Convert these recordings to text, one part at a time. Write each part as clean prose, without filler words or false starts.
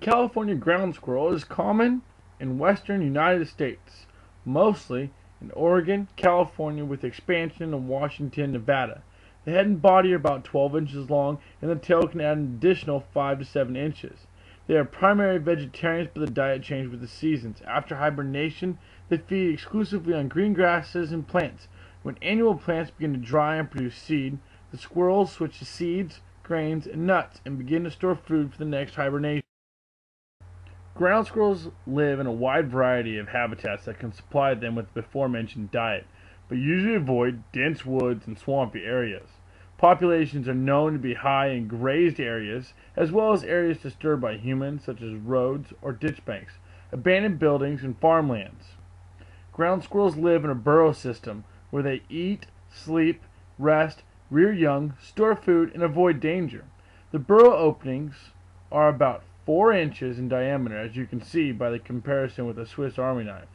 California ground squirrel is common in western United States, mostly in Oregon, California, with expansion in Washington, Nevada. The head and body are about 12 inches long, and the tail can add an additional 5 to 7 inches. They are primary vegetarians, but the diet changes with the seasons. After hibernation, they feed exclusively on green grasses and plants. When annual plants begin to dry and produce seed, the squirrels switch to seeds, grains, and nuts and begin to store food for the next hibernation. Ground squirrels live in a wide variety of habitats that can supply them with the before-mentioned diet, but usually avoid dense woods and swampy areas. Populations are known to be high in grazed areas, as well as areas disturbed by humans, such as roads or ditch banks, abandoned buildings, and farmlands. Ground squirrels live in a burrow system where they eat, sleep, rest, rear young, store food, and avoid danger. The burrow openings are about 4 inches in diameter, as you can see by the comparison with a Swiss Army knife.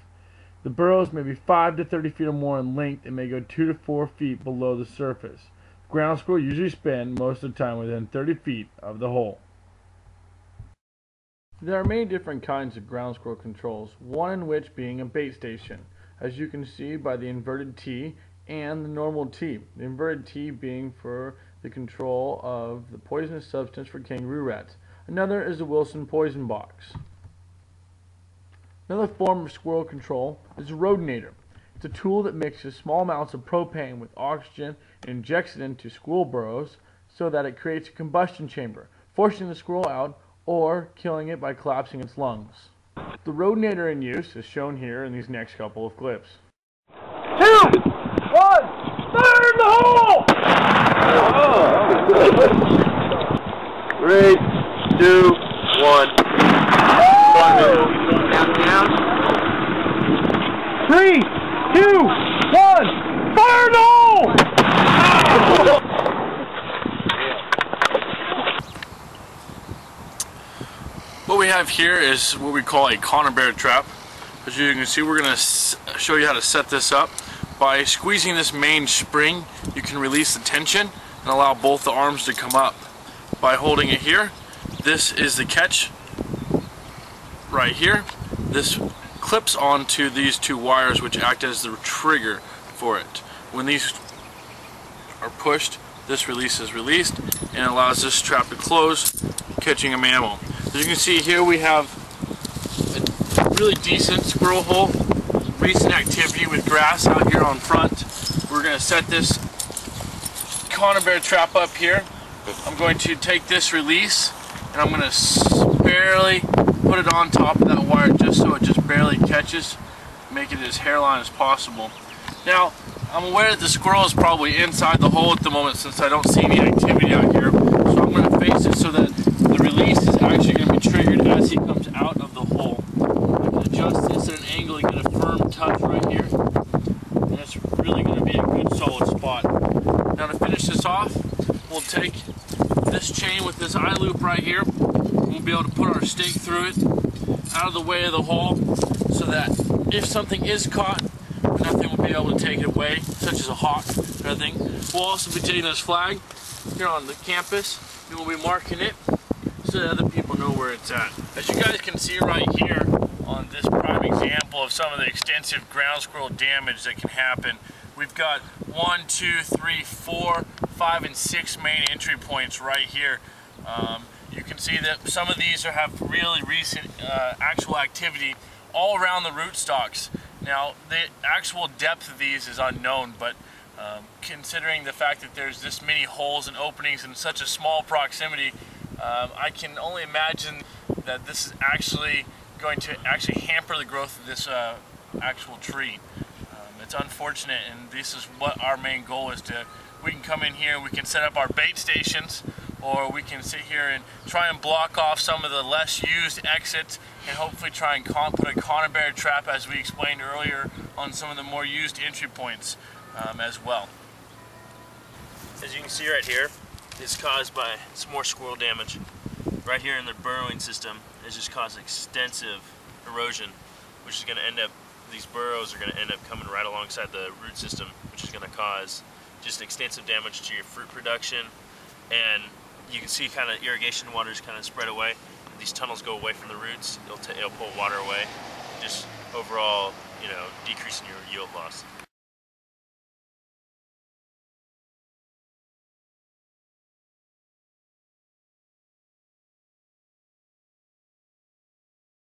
The burrows may be 5 to 30 feet or more in length and may go 2 to 4 feet below the surface. Ground squirrels usually spend most of the time within 30 feet of the hole. There are many different kinds of ground squirrel controls, one in which being a bait station, as you can see by the inverted T and the normal T. The inverted T being for the control of the poisonous substance for kangaroo rats. Another is the Wilson poison box. Another form of squirrel control is a rodinator. It's a tool that mixes small amounts of propane with oxygen and injects it into squirrel burrows so that it creates a combustion chamber, forcing the squirrel out or killing it by collapsing its lungs. The rodinator in use is shown here in these next couple of clips. 2, 1, fire in the hole! 3, 2, 1. Down. 3, 2, 1, fire in the hole! What we have here is what we call a conibear bear trap. As you can see, we're going to show you how to set this up. By squeezing this main spring, you can release the tension and allow both the arms to come up. By holding it here, this is the catch right here. This clips onto these 2 wires, which act as the trigger for it. When these are pushed, this release is released and allows this trap to close, catching a mammal. As you can see here, we have a really decent squirrel hole. Recent activity with grass out here on front. We're going to set this conibear bear trap up here. I'm going to take this release and I'm going to barely put it on top of that wire just so it just barely catches, make it as hairline as possible. Now, I'm aware that the squirrel is probably inside the hole at the moment since I don't see any activity out here, so I'm going to face it so that the release is actually going to be triggered as he comes out of the hole. I can adjust this at an angle and get a firm touch right here, and it's really going to be a good solid spot. Now to finish this off, we'll take this chain with this eye loop right here. We'll be able to put our stake through it out of the way of the hole so that if something is caught, nothing will be able to take it away, such as a hawk or anything. We'll also be taking this flag here on the campus and we'll be marking it so that other people know where it's at. As you guys can see right here on this prime example of some of the extensive ground squirrel damage that can happen, we've got 1, 2, 3, 4, 5, and 6 main entry points right here. You can see that some of these have really recent actual activity all around the rootstocks. Now, the actual depth of these is unknown, but considering the fact that there's this many holes and openings in such a small proximity, I can only imagine that this is actually going to hamper the growth of this actual tree. It's unfortunate, and this is what our main goal is to. We can come in here, we can set up our bait stations, or we can sit here and try and block off some of the less used exits and hopefully try and put a conibear bear trap, as we explained earlier, on some of the more used entry points as well. As you can see right here, it's caused by some more squirrel damage. Right here in the burrowing system, it's just caused extensive erosion, which is going to end up, these burrows are going to end up coming right alongside the root system, which is going to cause just extensive damage to your fruit production. And you can see kind of irrigation waters kind of spread away. these tunnels go away from the roots, it'll pull water away, just overall, you know, decreasing your yield loss.